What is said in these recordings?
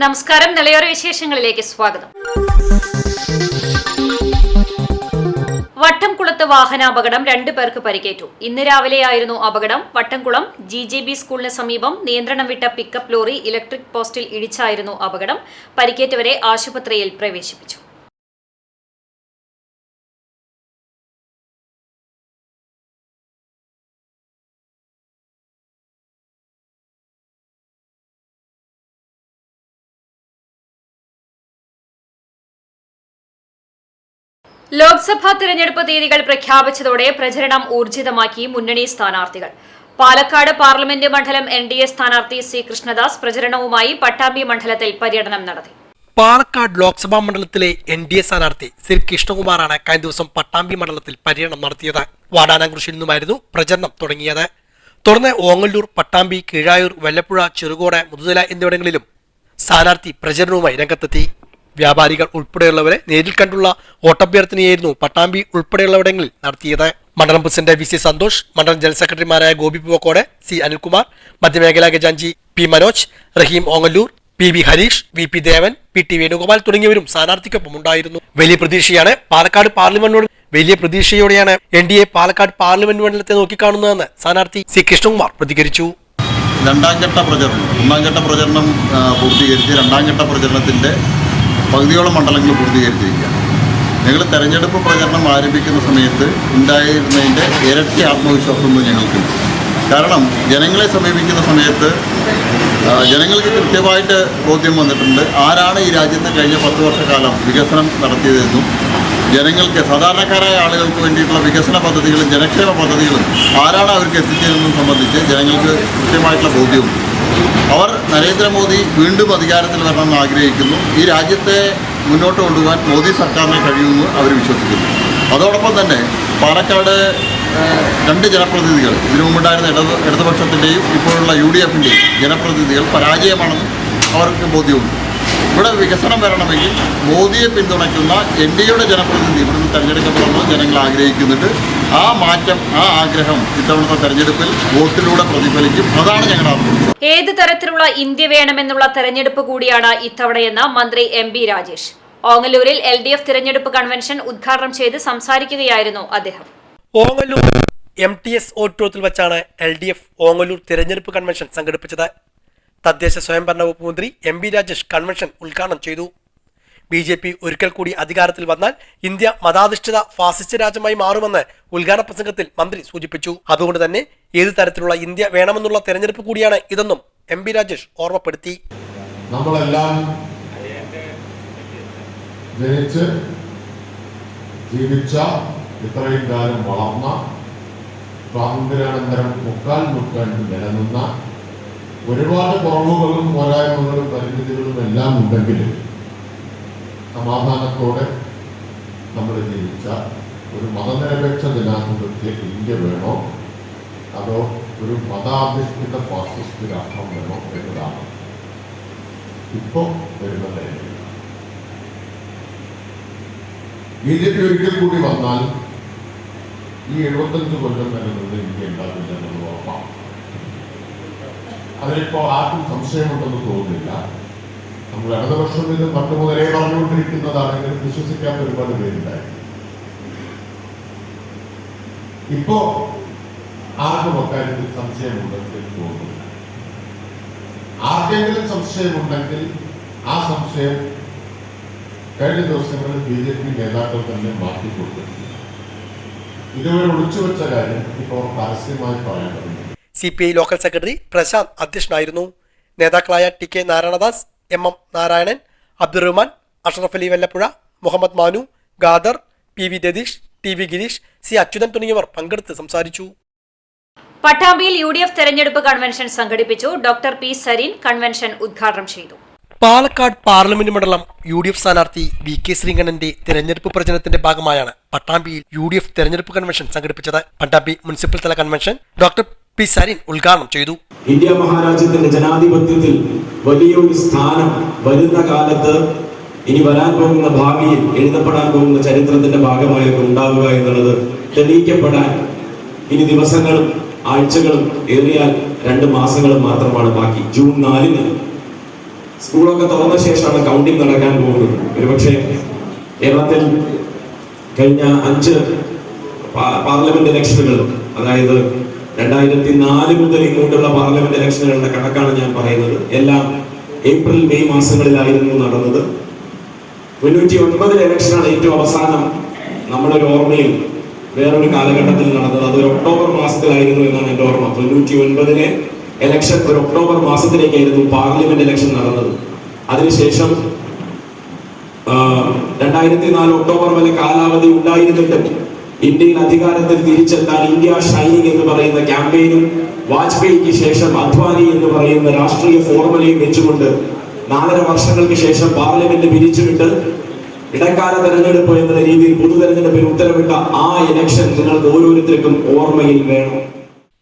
നമസ്കാരം, നിലയോര വിശേഷങ്ങളിലേക്ക് സ്വാഗതം. വട്ടംകുളത്ത് വാഹനാപകടം, 2 പേർക്ക് പരിക്കേറ്റു. ഇന്ന് രാവിലെയായിരുന്നു അപകടം. വട്ടംകുളം GJB സ്കൂളിന് സമീപം നിയന്ത്രണം വിട്ട പിക്കപ്പ് ലോറി ഇലക്ട്രിക് പോസ്റ്റിൽ ഇടിച്ചായിരുന്നു അപകടം. പരിക്കേറ്റവരെ ആശുപത്രിയിൽ പ്രവേശിപ്പിച്ചു. ലോക്സഭാ തിരഞ്ഞെടുപ്പ് തീയതികൾ പ്രഖ്യാപിച്ചതോടെ പ്രചരണം ഊർജിതമാക്കി മുന്നണി സ്ഥാനാർത്ഥികൾ. പാലക്കാട് പാർലമെന്റ് മണ്ഡലം NDA സ്ഥാനാർത്ഥി C. കൃഷ്ണദാസ് പ്രചരണവുമായി പട്ടാമ്പി മണ്ഡലത്തിൽ പര്യടനം നടത്തി. പാലക്കാട് ലോക്സഭാ മണ്ഡലത്തിലെ NDA സ്ഥാനാർത്ഥി C. കൃഷ്ണകുമാറാണ് കഴിഞ്ഞ ദിവസം പട്ടാമ്പി മണ്ഡലത്തിൽ പര്യടനം നടത്തിയത്. വാടാനാംകുറിശ്ശിയിൽ നിന്നുമായിരുന്നു പ്രചരണം തുടങ്ങിയത്. തുടർന്ന് ഓങ്ങല്ലൂർ, പട്ടാമ്പി, കീഴായൂർ, വല്ലപ്പുഴ, ചെറുകോട്, മുതുതല എന്നിവിടങ്ങളിലും സ്ഥാനാർത്ഥി പ്രചരണവുമായി രംഗത്തെത്തി. വ്യാപാരികൾ ഉൾപ്പെടെയുള്ളവരെ നേരിൽ കണ്ടുള്ള വോട്ടഭ്യർത്ഥനയായിരുന്നു പട്ടാമ്പി ഉൾപ്പെടെയുള്ളവിടങ്ങളിൽ നടത്തിയത്. മണ്ഡലം പ്രസിഡന്റ് VC സന്തോഷ്, മണ്ഡലം ജനറൽ സെക്രട്ടറിമാരായ ഗോപി പൂവക്കോട്, C. അനിൽകുമാർ, മധ്യമേഖലാ ഖജാൻജി P. മനോജ്, റഹീം ഓങ്ങല്ലൂർ, PB ഹരീഷ്, VP ദേവൻ, PT വേണുഗോപാൽ തുടങ്ങിയവരും സ്ഥാനാർത്ഥിക്കൊപ്പം ഉണ്ടായിരുന്നു. വലിയ പ്രതീക്ഷയോടെയാണ് NDA പാലക്കാട് പാർലമെന്റ് മണ്ഡലത്തെ നോക്കിക്കാണുന്നതെന്ന് സ്ഥാനാർത്ഥി C. കൃഷ്ണകുമാർ പ്രതികരിച്ചു. ഒന്നാം ഘട്ട പ്രചരണം പൂർത്തീകരിച്ച് രണ്ടാം ഘട്ട പ്രചരണത്തിന്റെ പകുതിയോളം മണ്ഡലങ്ങൾ പൂർത്തീകരിച്ചിരിക്കുകയാണ്. ഞങ്ങൾ തെരഞ്ഞെടുപ്പ് പ്രചരണം ആരംഭിക്കുന്ന സമയത്ത് ഉണ്ടായിരുന്നതിൻ്റെ ഇരട്ടി ആത്മവിശ്വാസമൊന്നും ഞങ്ങൾക്കുണ്ട്. കാരണം ജനങ്ങളെ സമീപിക്കുന്ന സമയത്ത് ജനങ്ങൾക്ക് കൃത്യമായിട്ട് ബോധ്യം വന്നിട്ടുണ്ട് ആരാണ് ഈ രാജ്യത്ത് കഴിഞ്ഞ 10 വർഷക്കാലം വികസനം നടത്തിയതെന്നും ജനങ്ങൾക്ക്, സാധാരണക്കാരായ ആളുകൾക്ക് വേണ്ടിയിട്ടുള്ള വികസന പദ്ധതികളും ജനക്ഷേമ പദ്ധതികളും ആരാണ് അവർക്ക് എത്തിച്ചതെന്നും സംബന്ധിച്ച് ജനങ്ങൾക്ക് കൃത്യമായിട്ടുള്ള ബോധ്യമുണ്ട്. അവർ നരേന്ദ്രമോദി വീണ്ടും അധികാരത്തിൽ വരണമെന്ന് ആഗ്രഹിക്കുന്നു. ഈ രാജ്യത്തെ മുന്നോട്ട് കൊണ്ടുപോകാൻ മോദി സർക്കാരിനെ കഴിയുമെന്ന് അവർ വിശ്വസിക്കുന്നു. അതോടൊപ്പം തന്നെ പാലക്കാട് 2 ജനപ്രതിനിധികൾ, ഇതിനു മുമ്പുണ്ടായിരുന്ന ഇടതുപക്ഷത്തിൻ്റെയും ഇപ്പോഴുള്ള UDFിൻ്റെയും ജനപ്രതിനിധികൾ പരാജയമാണെന്ന് അവർക്ക് ബോധ്യമുണ്ട്. ഇവിടെ വികസനം വരണമെങ്കിൽ മോദിയെ പിന്തുണയ്ക്കുന്ന NDAയുടെ ജനപ്രതിനിധി ഇവിടുന്ന് തെരഞ്ഞെടുക്കണമെന്ന് ജനങ്ങൾ ആഗ്രഹിക്കുന്നുണ്ട്. ആ മാറ്റം, ആ ആഗ്രഹം ഇത്തവണത്തെ തെരഞ്ഞെടുപ്പിൽ വോട്ടിലൂടെ പ്രതിഫലിക്കും. അതാണ് ഞങ്ങളുടെ ആഗ്രഹം. ഏത് തരത്തിലുള്ള ഇന്ത്യ വേണമെന്നുള്ള തെരഞ്ഞെടുപ്പ് കൂടിയാണ് ഇത്തവണയെന്ന് മന്ത്രി MB രാജേഷ്. ഓങ്ങല്ലൂരിൽ LDF തിരഞ്ഞെടുപ്പ് കൺവെൻഷൻ ഉദ്ഘാടനം ചെയ്ത് സംസാരിക്കുകയായിരുന്നു അദ്ദേഹം. ഓങ്ങല്ലൂർ MTS ഓഡിറ്റോറിയത്തിൽ വെച്ചാണ് LDF ഓങ്ങല്ലൂർ തിരഞ്ഞെടുപ്പ് കൺവെൻഷൻ സംഘടിപ്പിച്ചത്. തദ്ദേശ സ്വയംഭരണ വകുപ്പ് മന്ത്രി MB രാജേഷ് കൺവെൻഷൻ ഉദ്ഘാടനം ചെയ്തു. BJP ഒരിക്കൽ കൂടി അധികാരത്തിൽ വന്നാൽ ഇന്ത്യ മതാധിഷ്ഠിത ഫാസിസ്റ്റ് രാജ്യമായി മാറുമെന്ന് ഉദ്ഘാടന പ്രസംഗത്തിൽ മന്ത്രി സൂചിപ്പിച്ചു. അതുകൊണ്ട് തന്നെ ഏത് തരത്തിലുള്ള ഇന്ത്യ വേണമെന്നുള്ള തെരഞ്ഞെടുപ്പ് കൂടിയാണ് ഇതെന്നും MB രാജേഷ് ഓർമ്മപ്പെടുത്തി. നമ്മളെല്ലാം ജനിച്ച് ജീവിച്ച, ഇത്രയും കാലം വളർന്ന, സ്വാതന്ത്ര്യാനന്തരം 3/4 നൂറ്റാണ്ട് നിലനിന്ന ഒരുപാട് കുറവുകളും പോരായ്മകളും പരിമിതികളും എല്ലാം ഉണ്ടെങ്കിലും സമാധാനത്തോടെ നമ്മൾ ജീവിച്ച ഒരു മതനിരപേക്ഷ ജനാധിപത്യ ഇന്ത്യ വേണോ അതോ ഒരു മതാധിഷ്ഠിത ഫാസിസ്റ്റ് രാഷ്ട്രം വേണോ എന്നതാണ് ഇപ്പോൾ വരുന്നത്. BJP ഒരിക്കൽ കൂടി വന്നാൽ ഈ 75 കൊല്ലം നിലനിന്ന് ഇന്ത്യ ഉണ്ടാവില്ല എന്നുള്ളത് ഉറപ്പാണ്. അതിലിപ്പോൾ ആർക്കും സംശയമുണ്ടെന്ന് തോന്നുന്നില്ല. നമ്മൾ ഇടതുപക്ഷം ഇത് പണ്ട് മുതലേ പറഞ്ഞുകൊണ്ടിരിക്കുന്നതാണെങ്കിലും വിശ്വസിക്കാൻ ഒരുപാട് പേരുണ്ടായി. ഇപ്പോ ആർക്കും അക്കാര്യത്തിൽ സംശയമുണ്ടെങ്കിൽ തോന്നുന്നില്ല. ആർക്കെങ്കിലും സംശയമുണ്ടെങ്കിൽ ആ സംശയം കഴിഞ്ഞ ദിവസങ്ങളിൽ BJP നേതാക്കൾ തന്നെ മാറ്റിക്കൊടുത്തിട്ടുണ്ട്. ഇതുവരെ ഒളിച്ചുവെച്ച കാര്യം ഇപ്പോൾ പരസ്യമായി പറയേണ്ടതുണ്ട്. CPI ലോക്കൽ സെക്രട്ടറി പ്രശാന്ത് അധ്യക്ഷനായിരുന്നു. നേതാക്കളായ TK Narayanadas, MM Narayanan, Abdurahman, Ashraf Ali Vallappuzha, Muhammad Manu, Khader, PV Ratheesh, TV Girish, C Achuthan തുടങ്ങിയവർ പങ്കെടുത്ത് സംസാരിച്ചു. പട്ടാമ്പിയിൽ UDF തെരഞ്ഞെടുപ്പ് കൺവെൻഷൻ സംഘടിപ്പിച്ചു. Doctor P. സരീൻ കൺവെൻഷൻ ഉദ്ഘാടനം ചെയ്തു. പാലക്കാട് പാർലമെന്റ് മണ്ഡലം UDF സ്ഥാനാർത്ഥി VK ശ്രീകണ്ഠന്റെ തെരഞ്ഞെടുപ്പ് പ്രചരണത്തിന്റെ ഭാഗമായാണ് പട്ടാമ്പിയിൽ UDF തെരഞ്ഞെടുപ്പ് കൺവെൻഷൻ സംഘടിപ്പിച്ചത്. പട്ടാമ്പി മുനിസിപ്പൽ തല കൺവെൻഷൻ ഡോക്ടർ പി സരിൻ ഉദ്ഘാടനം ചെയ്തു. ഇന്ത്യ മഹാരാജ്യത്തിന്റെ ജനാധിപത്യത്തിൽ വലിയൊരു സ്ഥാനം വരുന്ന കാലത്ത് ഇനി വരാൻ പോകുന്ന ഭാവിയിൽ എഴുതപ്പെടാൻ പോകുന്ന ചരിത്രത്തിന്റെ ഭാഗമായൊക്കെ ഉണ്ടാവുക എന്നുള്ളത് തെളിയിക്കപ്പെടാൻ ഇനി ദിവസങ്ങളും ആഴ്ചകളും ഏറിയാൽ 2 മാസങ്ങളും മാത്രമാണ് ബാക്കി. ജൂൺ 4-ന് സ്കൂളൊക്കെ തുറന്ന ശേഷമാണ് കൗണ്ടിംഗ് നടക്കാൻ പോകുന്നത്. ഒരുപക്ഷെ കേരളത്തിൽ കഴിഞ്ഞ 5 പാർലമെന്റ് ഇലക്ഷനുകൾ, അതായത് 2004 മുതൽ ഇങ്ങോട്ടുള്ള പാർലമെന്റ് ഇലക്ഷനുകളുടെ കണക്കാണ് ഞാൻ പറയുന്നത്, എല്ലാം ഏപ്രിൽ മെയ് മാസങ്ങളിലായിരുന്നു നടന്നത്. 99 ഇലക്ഷനാണ് ഏറ്റവും അവസാനം നമ്മളൊരു ഓർമ്മയിൽ വേറൊരു കാലഘട്ടത്തിൽ നടന്നത്. അതൊരു ഒക്ടോബർ മാസത്തിലായിരുന്നു എന്നാണ് എൻ്റെ ഓർമ്മ. 99-ലെ ഇലക്ഷൻ ഒരു ഒക്ടോബർ മാസത്തിലേക്കായിരുന്നു പാർലമെന്റ് ഇലക്ഷൻ നടന്നത്. അതിനുശേഷം 2004 ഒക്ടോബർ വരെ കാലാവധി ഉണ്ടായിരുന്നിട്ടും ഇന്ത്യയിൽ അധികാരത്തിൽ തിരിച്ചെത്താൻ ഇന്ത്യ ഷൈനിങ് എന്ന് പറയുന്ന ക്യാമ്പയിനും വാജ്പേയിക്ക് ശേഷം അദ്വാനി എന്ന് പറയുന്ന രാഷ്ട്രീയ ഫോർമുലയും വെച്ചുകൊണ്ട് 4.5 വർഷങ്ങൾക്ക് ശേഷം പാർലമെന്റ് പിരിച്ചുവിട്ട് ഇടക്കാല തെരഞ്ഞെടുപ്പ് എന്ന രീതിയിൽ പൊതു തെരഞ്ഞെടുപ്പിന് ഉത്തരവിട്ട ആ ഇലക്ഷൻ നിങ്ങൾക്ക് ഓരോരുത്തർക്കും ഓർമ്മയിൽ വേണം.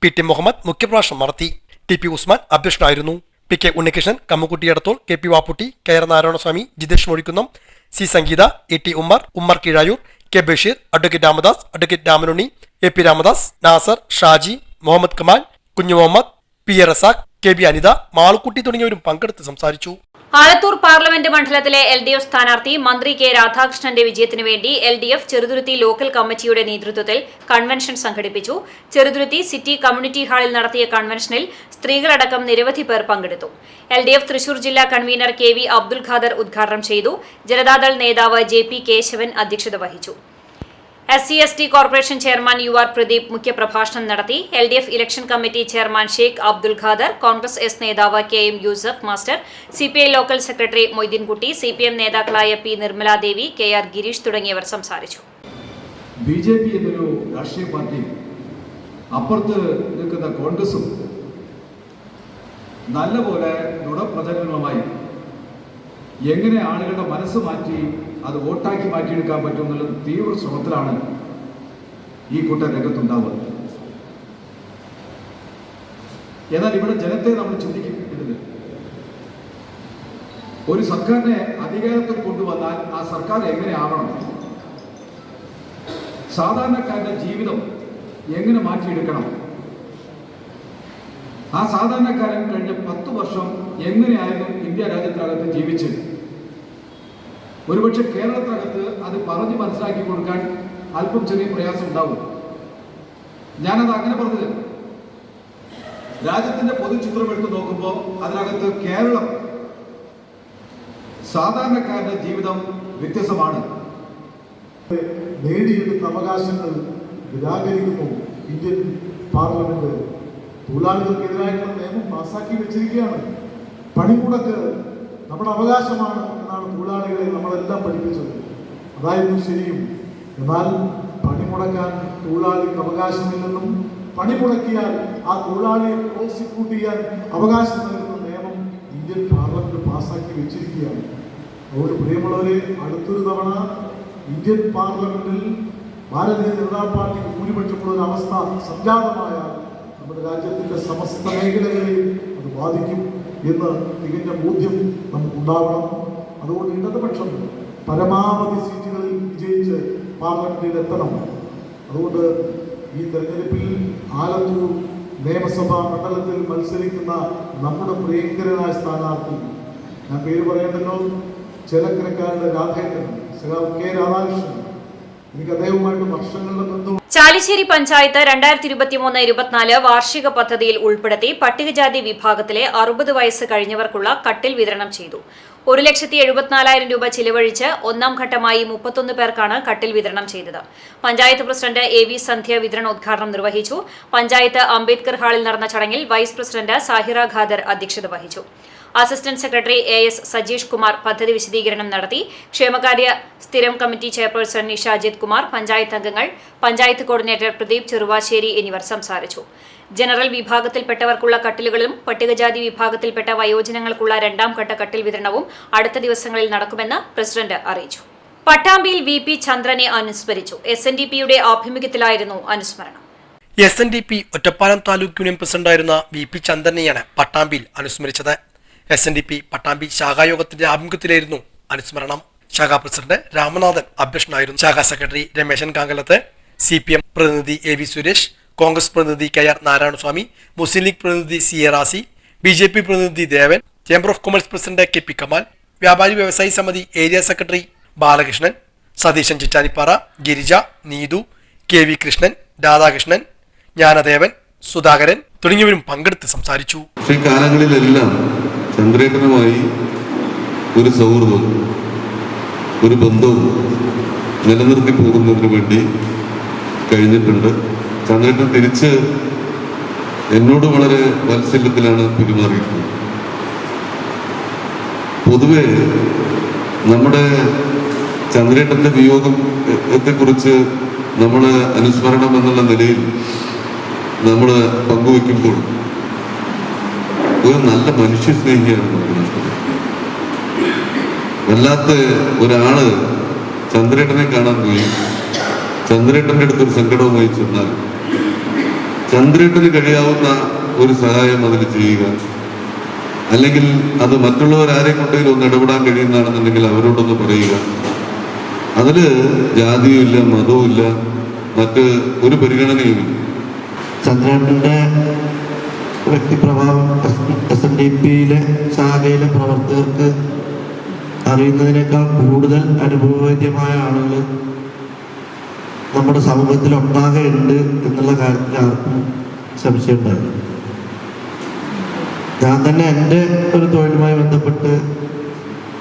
പി ടി മുഹമ്മദ് മുഖ്യപ്രഭാഷണം നടത്തി. ടി പി ഉസ്മാൻ അധ്യക്ഷനായിരുന്നു. P K Unnikrishnan, Kammukutty Edathol, K P Vapputty, K R Narayanaswamy, Jithesh Mozhikkunnam, C Sangeetha, A T Ummer Keezhayur, K Basheer, advocate Ramadas, advocate Ramanunni, A P Ramadas, Nasar, Shaji, Muhammed Kamal, Kunju Muhammed, P A Razak, K B Anitha, Malukutty തുടങ്ങിയവരും പങ്കെടുത്ത് സംസാരിച്ചു. ആലത്തൂർ പാർലമെന്റ് മണ്ഡലത്തിലെ LDF സ്ഥാനാർത്ഥി മന്ത്രി കെ രാധാകൃഷ്ണന്റെ വിജയത്തിനു വേണ്ടി LDF ചെറുതുരുത്തി ലോക്കൽ കമ്മിറ്റിയുടെ നേതൃത്വത്തിൽ കൺവെൻഷൻ സംഘടിപ്പിച്ചു. ചെറുതുരുത്തി സിറ്റി കമ്മ്യൂണിറ്റി ഹാളിൽ നടത്തിയ കൺവെൻഷനിൽ സ്ത്രീകളടക്കം നിരവധി പേർ പങ്കെടുത്തു. LDF തൃശൂർ ജില്ലാ കൺവീനർ KV അബ്ദുൽ ഖാദർ ഉദ്ഘാടനം ചെയ്തു. ജനതാദൾ നേതാവ് JP കേശവൻ അധ്യക്ഷത വഹിച്ചു. SC/ST corporation chairman UR Pradeep മുഖ്യപ്രഭാഷണം നടത്തി. LDF election committee chairman Sheikh Abdul Khader, Congress S നേതാവ് KM Yusuf master, CPI local secretary Moideenkutty, CPM നേതാക്കളായ P നിർമ്മലാദേവി, KR ഗിരീഷ് തുടങ്ങിയവർ സംസാരിച്ചു. BJP എന്നൊരു രാഷ്ട്രീയ പാർട്ടി അപ്പുറത്ത് നിൽക്കുന്ന കോൺഗ്രസും നല്ലപോലെ നുണപ്രചരണങ്ങളുമായി എങ്ങനെ ആളുകളുടെ മനസ്സ് മാറ്റി അത് വോട്ടാക്കി മാറ്റിയെടുക്കാൻ പറ്റുമെന്നുള്ള തീവ്ര ശ്രമത്തിലാണ് ഈ കൂട്ടർ രംഗത്തുണ്ടാവുക. എന്നാൽ ഇവിടെ ജനത്തെ നമ്മൾ ചിന്തിക്കുന്നത്, ഒരു സർക്കാരിനെ അധികാരത്തിൽ കൊണ്ടുവന്നാൽ ആ സർക്കാർ എങ്ങനെ ആവണം, സാധാരണക്കാരുടെ ജീവിതം എങ്ങനെ മാറ്റിയെടുക്കണം, ആ സാധാരണക്കാരൻ കഴിഞ്ഞ 10 വർഷം എങ്ങനെയായിരുന്നു ഇന്ത്യ രാജ്യത്തിനകത്ത് ജീവിച്ച്, ഒരുപക്ഷെ കേരളത്തിനകത്ത് അത് പറഞ്ഞ് മനസ്സിലാക്കി കൊടുക്കാൻ അല്പം ചെറിയ പ്രയാസം ഉണ്ടാവും. ഞാനത് അങ്ങനെ പറഞ്ഞത്, രാജ്യത്തിന്റെ പൊതുചിത്രം എടുത്ത് നോക്കുമ്പോൾ അതിനകത്ത് കേരളം സാധാരണക്കാരുടെ ജീവിതം വ്യത്യസ്തമാണ്. നേടിയെടുത്ത അവകാശങ്ങൾ നിരാകരിക്കുന്നു ഇന്ത്യൻ പാർലമെന്റ്. തൊഴിലാളികൾക്കെതിരായിട്ടുള്ള നിയമം പാസാക്കി വെച്ചിരിക്കുകയാണ്. പണിമുടക്ക് നമ്മുടെ അവകാശമാണ് എന്നാണ് തൊഴിലാളികളെ നമ്മളെല്ലാം പഠിപ്പിച്ചത്. അതായിരുന്നു ശരിയും. എന്നാൽ പണിമുടക്കാൻ തൊഴിലാളിക്ക് അവകാശമില്ലെന്നും പണിമുടക്കിയാൽ ആ തൊഴിലാളിയെ പ്രോസിക്യൂട്ട് ചെയ്യാൻ അവകാശം നൽകുന്ന നിയമം ഇന്ത്യൻ പാർലമെന്റ് പാസാക്കി വെച്ചിരിക്കുകയാണ്. അതുകൊണ്ട് പ്രിയമുള്ളവരെ, അടുത്തൊരു തവണ ഇന്ത്യൻ പാർലമെന്റിൽ ഭാരതീയ ജനതാ പാർട്ടിക്ക് ഭൂരിപക്ഷമുള്ള ഒരു അവസ്ഥ സംജാതമായാൽ നമ്മുടെ രാജ്യത്തിന്റെ സമസ്ത മേഖലകളെയും അത് ബാധിക്കും എന്ന് തികഞ്ഞ ബോധ്യം നമുക്കുണ്ടാവണം. അതുകൊണ്ട് ഇടതുപക്ഷം പരമാവധി സീറ്റുകളിൽ വിജയിച്ച് പാർലമെന്റിൽ എത്തണം. അതുകൊണ്ട് ഈ തെരഞ്ഞെടുപ്പിൽ ആലത്തൂർ നിയമസഭാ മണ്ഡലത്തിൽ മത്സരിക്കുന്ന നമ്മുടെ പ്രിയങ്കരനായ സ്ഥാനാർത്ഥി, ഞാൻ പേര് പറയേണ്ടല്ലോ, ചേലക്കരക്കാരുടെ രാധേന്ദ്രൻ, K. രാധാകൃഷ്ണൻ, എനിക്ക് അദ്ദേഹവുമായിട്ട് വർഷങ്ങളുടെ ബന്ധം. ചാലിശ്ശേരി പഞ്ചായത്ത് 2023-24 വാർഷിക പദ്ധതിയിൽ ഉൾപ്പെടുത്തി പട്ടികജാതി വിഭാഗത്തിലെ 60 വയസ്സ് കഴിഞ്ഞവർക്കുള്ള കട്ടിൽ വിതരണം ചെയ്തു. 1,74,000 രൂപ ചിലവഴിച്ച് ഒന്നാം ഘട്ടമായി 31 പേർക്കാണ് കട്ടിൽ വിതരണം ചെയ്തത്. പഞ്ചായത്ത് പ്രസിഡന്റ് AV സന്ധ്യ വിതരണോദ്ഘാടനം നിർവഹിച്ചു. പഞ്ചായത്ത് അംബേദ്കർ ഹാളിൽ നടന്ന ചടങ്ങിൽ വൈസ് പ്രസിഡന്റ് സാഹിറ ഖാദർ അധ്യക്ഷത വഹിച്ചു. Assistant secretary AS Sajeesh Kumar പദ്ധതി വിശദീകരണം നടത്തി. ക്ഷേമകാര്യ സ്ഥിരം കമ്മിറ്റി ചെയർപേഴ്സൺ നിഷ അജിത് കുമാർ, പഞ്ചായത്ത് അംഗങ്ങൾ, പഞ്ചായത്ത് കോർഡിനേറ്റർ പ്രദീപ് ചെറുവാശ്ശേരി എന്നിവർ സംസാരിച്ചു. ജനറൽ വിഭാഗത്തിൽപ്പെട്ടവർക്കുള്ള കട്ടിലുകളും പട്ടികജാതി വിഭാഗത്തിൽപ്പെട്ട വയോജനങ്ങൾക്കുള്ള 2ാം ഘട്ട കട്ടിൽ വിതരണവും അടുത്ത ദിവസങ്ങളിൽ നടക്കുമെന്ന് പ്രസിഡന്റ് അറിയിച്ചു. പട്ടാമ്പിയിൽ VP ചന്ദ്രനെ അനുസ്മരിച്ചു. SNDPയുടെ ആഭിമുഖ്യത്തിലായിരുന്നു അനുസ്മരണം. SNDP ഒറ്റപ്പാലം താലൂക്ക് യൂണിയൻ പ്രസിഡന്റായിരുന്ന VP ചന്ദ്രനെയാണ് പട്ടാമ്പിയിൽ അനുസ്മരിച്ചത്. SNDP പട്ടാമ്പി ശാഖായോഗത്തിന്റെ ആഭിമുഖ്യത്തിലായിരുന്നു അനുസ്മരണം. ശാഖാ പ്രസിഡന്റ് രാമനാഥൻ അധ്യക്ഷനായിരുന്നു. ശാഖാ സെക്രട്ടറി രമേശൻ കാങ്കലത്ത്, CPM പ്രതിനിധി AV സുരേഷ്, കോൺഗ്രസ് പ്രതിനിധി KR നാരായണസ്വാമി, മുസ്ലിം ലീഗ് പ്രതിനിധി CA റാസി, BJP പ്രതിനിധി Devan, chamber of commerce president KP Kamal, വ്യാപാരി വ്യവസായി സമിതി area secretary Balakrishnan, Satheeshan Chittanippara, Girija, Neethu, KV Krishnan, Radhakrishnan, Jnanadevan, Sudhakaran തുടങ്ങിയവരും പങ്കെടുത്ത് സംസാരിച്ചു. പക്ഷേ കാലങ്ങളിലെല്ലാം ചന്ദ്രേട്ടനുമായി ഒരു സൗഹൃദവും ഒരു ബന്ധവും നിലനിർത്തി പോകുന്നതിന് വേണ്ടി കഴിഞ്ഞിട്ടുണ്ട്. ചന്ദ്രേട്ടൻ തിരിച്ച് എന്നോട് വളരെ വാത്സല്യത്തിലാണ് പെരുമാറിയിട്ടുള്ളത്. പൊതുവെ നമ്മുടെ ചന്ദ്രേട്ടന്റെ വിയോഗത്തെക്കുറിച്ച് നമ്മൾ അനുസ്മരണം എന്നുള്ള നിലയിൽ നമ്മൾ പങ്കുവെക്കുമ്പോൾ ഒരു നല്ല മനുഷ്യസ്നേഹിയാണ് നമുക്ക് നഷ്ടപ്പെട്ടത്. വല്ലാത്ത ഒരാള് ചന്ദ്രേട്ടനെ കാണാൻ പോയി ചന്ദ്രേട്ടൻ്റെ അടുത്തൊരു സങ്കടവുമായി ചെന്നാൽ ചന്ദ്രേട്ടന് കഴിയാവുന്ന ഒരു സഹായം അതിൽ ചെയ്യുക, അല്ലെങ്കിൽ അത് മറ്റുള്ളവരാരെ കൊണ്ടെങ്കിലും ഒന്ന് ഇടപെടാൻ കഴിയുന്നതാണെന്നുണ്ടെങ്കിൽ അവരോടൊന്ന് പറയുക. അതില് ജാതിയും ഇല്ല, മതവും ഇല്ല, മറ്റ് ഒരു പരിഗണനയുമില്ല. ചന്ദ്രേട്ടൻ്റെ വ്യക്തിപ്രഭാവം SNDPയിലെ ശാഖയിലെ പ്രവർത്തകർക്ക് അറിയുന്നതിനേക്കാൾ കൂടുതൽ അനുഭവവേദ്യമായ ആളുകൾ നമ്മുടെ സമൂഹത്തിലൊട്ടാകെ ഉണ്ട് എന്നുള്ള കാര്യത്തിൽ ആർക്കും സംശയമുണ്ടായിരുന്നു. ഞാൻ തന്നെ എൻ്റെ ഒരു തൊഴിലുമായി ബന്ധപ്പെട്ട്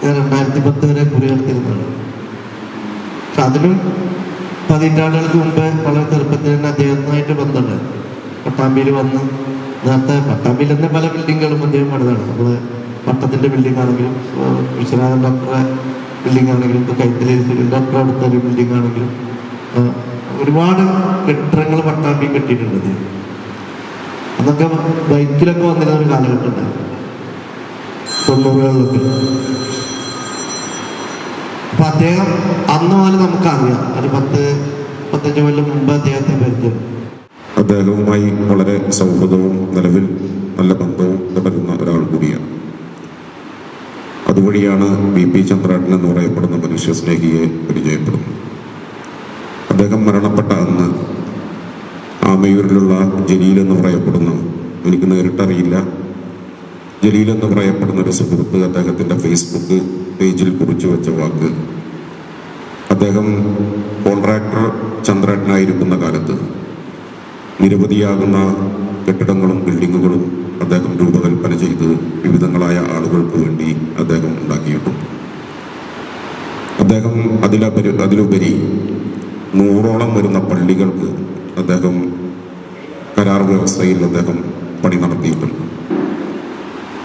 ഞാൻ 2010 വരെ കുറിയെടുത്തിരുന്നതാണ്. പക്ഷെ അതിനും പതിറ്റാണ്ടുകൾക്ക് മുമ്പ് വളരെ ചെറുപ്പത്തിൽ തന്നെ അദ്ദേഹത്തിനായിട്ട് ബന്ധമുണ്ടായിരുന്നു. പട്ടാമ്പിയിൽ വന്ന് നേരത്തെ പട്ടാമ്പിയിൽ തന്നെ പല ബിൽഡിങ്ങുകളും അദ്ദേഹം പണിതാണ്. നമ്മള് പട്ടത്തിൻ്റെ ബിൽഡിംഗ് ആണെങ്കിലും, വിശ്വനാഥൻ ഡോക്ടറെ ബിൽഡിംഗ് ആണെങ്കിലും, ഇപ്പോൾ കൈത്തലേരി സുരേൻ ഡോക്ടറെ അടുത്ത ഒരു ബിൽഡിംഗ് ആണെങ്കിലും ഒരുപാട് കെട്ടിടങ്ങൾ പട്ടാമ്പി കെട്ടിയിട്ടുണ്ട് അദ്ദേഹം. അതൊക്കെ ബൈക്കിലൊക്കെ വന്നിരുന്ന ഒരു കാലഘട്ടം ഉണ്ടായിരുന്നു 90കളിലൊക്കെ. അപ്പൊ അദ്ദേഹം അന്ന് മുതൽ നമുക്കറിയാം, ഒരു 10-15 കൊല്ലം മുമ്പ് അദ്ദേഹത്തെ പരിചയം. അദ്ദേഹവുമായി വളരെ സൗഹൃദവും നിലവിൽ നല്ല ബന്ധവും തുടരുന്ന ഒരാൾ കൂടിയാണ്. അതുവഴിയാണ് VP ചന്ദ്രേട്ടൻ എന്ന് പറയപ്പെടുന്ന മനുഷ്യസ്നേഹിയെ പരിചയപ്പെടുന്നത്. അദ്ദേഹം മരണപ്പെട്ട അന്ന് ആമയൂരിലുള്ള ജലീൽ എന്ന് പറയപ്പെടുന്ന, എനിക്ക് നേരിട്ടറിയില്ല, ജലീൽ എന്ന് പറയപ്പെടുന്ന ഒരു സുഹൃത്ത് അദ്ദേഹത്തിൻ്റെ ഫേസ്ബുക്ക് പേജിൽ കുറിച്ചു വെച്ച വാക്ക്, അദ്ദേഹം കോൺട്രാക്ടർ ചന്ദ്രേട്ടനായിരിക്കുന്ന കാലത്ത് നിരവധിയാകുന്ന കെട്ടിടങ്ങളും ബിൽഡിങ്ങുകളും അദ്ദേഹം രൂപകൽപ്പന ചെയ്ത് വിവിധങ്ങളായ ആളുകൾക്ക് വേണ്ടി അദ്ദേഹം ഉണ്ടാക്കിയിട്ടുണ്ട്. അദ്ദേഹം അതിലുപരി 100ഓളം വരുന്ന പള്ളികൾക്ക് അദ്ദേഹം കരാർ വ്യവസ്ഥയിൽ അദ്ദേഹം പണി നടത്തിയിട്ടുണ്ട്.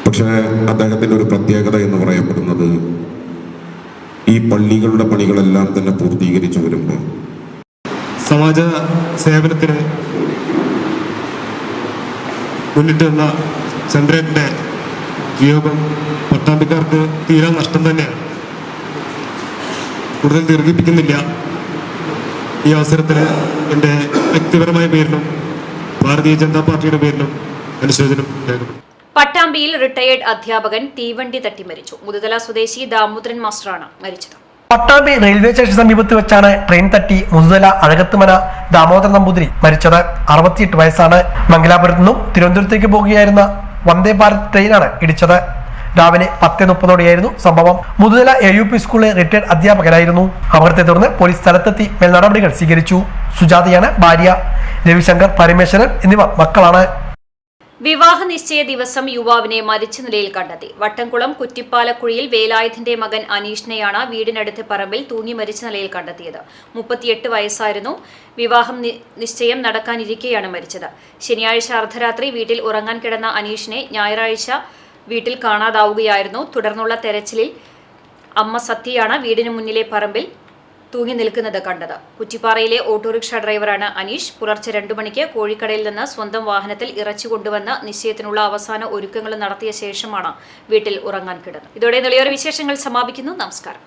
പക്ഷേ അദ്ദേഹത്തിൻ്റെ ഒരു പ്രത്യേകത എന്ന് പറയപ്പെടുന്നത്, ഈ പള്ളികളുടെ പണികളെല്ലാം തന്നെ പൂർത്തീകരിച്ചു വരുമ്പോൾ സമാജ സേവനത്തിന് മുന്നിട്ട് നിന്ന ചന്ദ്രേട്ടൻ്റെ വിയോഗം പട്ടാമ്പിക്കാർക്ക് തീരാ നഷ്ടം തന്നെയാണ്. കൂടുതൽ ദീർഘിപ്പിക്കുന്നില്ല. ഈ അവസരത്തിൽ എൻ്റെ വ്യക്തിപരമായ പേരിലും ഭാരതീയ ജനതാ പാർട്ടിയുടെ പേരിലും അനുശോചനം രേഖപ്പെടുത്തുന്നു. പട്ടാമ്പിയിൽ റിട്ടയേർഡ് അധ്യാപകൻ തീവണ്ടി തട്ടി മരിച്ചു. മുതുതല സ്വദേശി ദാമോദരൻ മാസ്റ്ററാണ് മരിച്ചത്. പട്ടാമ്പി റെയിൽവേ സ്റ്റേഷൻ സമീപത്ത് വെച്ചാണ് ട്രെയിൻ തട്ടി മുതുതല അഴകത്തുമന ദാമോദരൻ നമ്പൂതിരി മരിച്ചത്. 68 വയസ്സാണ്. മംഗലാപുരത്തു നിന്നും തിരുവനന്തപുരത്തേക്ക് പോകുകയായിരുന്ന വന്ദേ ഭാരത് ട്രെയിനാണ് ഇടിച്ചത്. രാവിലെ 10:30 സംഭവം. മുതുതല AUP സ്കൂളിലെ റിട്ടയർഡ് അധ്യാപകനായിരുന്നു. അപകടത്തെ തുടർന്ന് പോലീസ് സ്ഥലത്തെത്തി മേൽ നടപടികൾ സ്വീകരിച്ചു. സുജാതയാണ് ഭാര്യ. രവിശങ്കർ, പരമേശ്വരൻ എന്നിവർ മക്കളാണ്. വിവാഹ നിശ്ചയ ദിവസം യുവാവിനെ മരിച്ച നിലയിൽ കണ്ടെത്തി. വട്ടംകുളം കുറ്റിപ്പാലക്കുഴിയിൽ വേലായുധന്റെ മകൻ അനീഷിനെയാണ് വീടിനടുത്ത പറമ്പിൽ തൂങ്ങി മരിച്ച നിലയിൽ കണ്ടെത്തിയത്. 38 വയസ്സായിരുന്നു. വിവാഹം നിശ്ചയം നടക്കാനിരിക്കെയാണ് മരിച്ചത്. ശനിയാഴ്ച അർദ്ധരാത്രി വീട്ടിൽ ഉറങ്ങാൻ കിടന്ന അനീഷിനെ ഞായറാഴ്ച വീട്ടിൽ കാണാതാവുകയായിരുന്നു. തുടർന്നുള്ള തെരച്ചിലിൽ അമ്മ സത്യയാണ് വീടിന് മുന്നിലെ പറമ്പിൽ തൂങ്ങി നിൽക്കുന്നത് കണ്ടത്. കുറ്റിപ്പാറയിലെ ഓട്ടോറിക്ഷ ഡ്രൈവറാണ് അനീഷ്. പുലർച്ചെ 2 മണിക്ക് കോഴിക്കടയിൽ നിന്ന് സ്വന്തം വാഹനത്തിൽ ഇറച്ചി കൊണ്ടുവന്ന് നിശ്ചയത്തിനുള്ള അവസാന ഒരുക്കങ്ങൾ നടത്തിയ ശേഷമാണ് വീട്ടിൽ ഉറങ്ങാൻ കിടന്നത്. ഇതോടെ നിളയൊരു വിശേഷങ്ങൾ സമാപിക്കുന്നു. നമസ്കാരം.